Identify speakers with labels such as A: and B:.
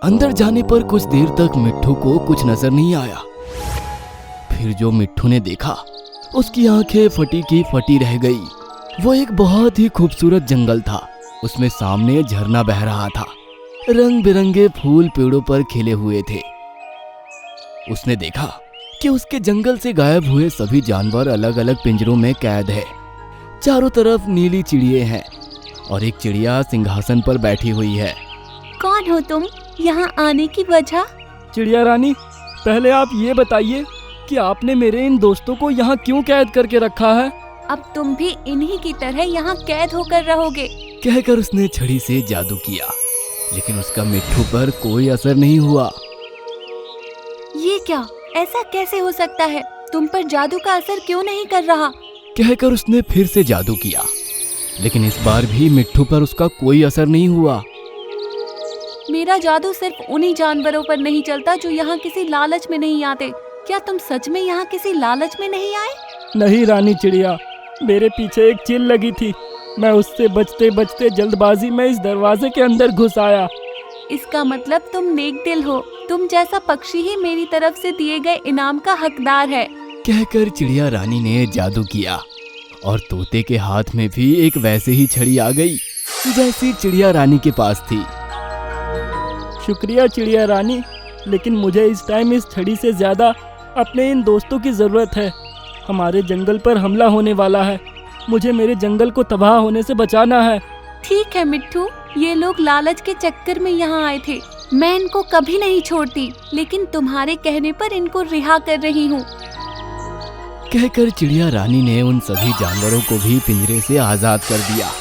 A: अंदर जाने पर कुछ देर तक मिट्ठू को कुछ नजर नहीं आया। फिर जो मिट्ठू ने देखा, उसकी आंखें फटी की फटी रह गई। वो एक बहुत ही खूबसूरत जंगल था। उसमें सामने झरना बह रहा था। रंग बिरंगे फूल पेड़ों पर खिले हुए थे। उसने देखा कि उसके जंगल से गायब हुए सभी जानवर अलग अलग पिंजरों में कैद है। चारों तरफ नीली चिड़िया हैं और एक चिड़िया सिंहासन पर बैठी हुई है।
B: कौन हो तुम? यहाँ आने की वजह?
C: चिड़िया रानी, पहले आप ये बताइए कि आपने मेरे इन दोस्तों को यहाँ क्यों कैद करके रखा है?
B: अब तुम भी इन्हीं की तरह यहाँ कैद होकर रहोगे।
A: कहकर उसने छड़ी से जादू किया, लेकिन उसका मिट्ठू पर कोई असर नहीं हुआ।
B: ये क्या? ऐसा कैसे हो सकता है? तुम पर जादू का असर क्यों नहीं कर रहा?
A: कहकर उसने फिर से जादू किया, लेकिन इस बार भी मिट्ठू पर उसका कोई असर नहीं हुआ।
B: मेरा जादू सिर्फ उन्हीं जानवरों पर नहीं चलता जो यहाँ किसी लालच में नहीं आते। क्या तुम सच में यहाँ किसी लालच में नहीं आए?
C: नहीं रानी चिड़िया, मेरे पीछे एक चिल लगी थी। मैं उससे बचते बचते जल्दबाजी में इस दरवाजे के अंदर घुस आया।
B: इसका मतलब तुम नेक दिल हो। तुम जैसा पक्षी ही मेरी तरफ से दिए गए इनाम का हकदार है।
A: कहकर चिड़िया रानी ने जादू किया और तोते के हाथ में भी एक वैसे ही छड़ी आ गई जैसी चिड़िया रानी के पास थी।
C: शुक्रिया चिड़िया रानी, लेकिन मुझे इस टाइम इस छड़ी से ज्यादा अपने इन दोस्तों की जरूरत है। हमारे जंगल पर हमला होने वाला है। मुझे मेरे जंगल को तबाह होने से बचाना है।
B: ठीक है मिट्ठू, ये लोग लालच के चक्कर में यहाँ आए थे। मैं इनको कभी नहीं छोड़ती, लेकिन तुम्हारे कहने पर इनको रिहा कर रही हूँ।
A: कहकर चिड़िया रानी ने उन सभी जानवरों को भी पिंजरे से आजाद कर दिया।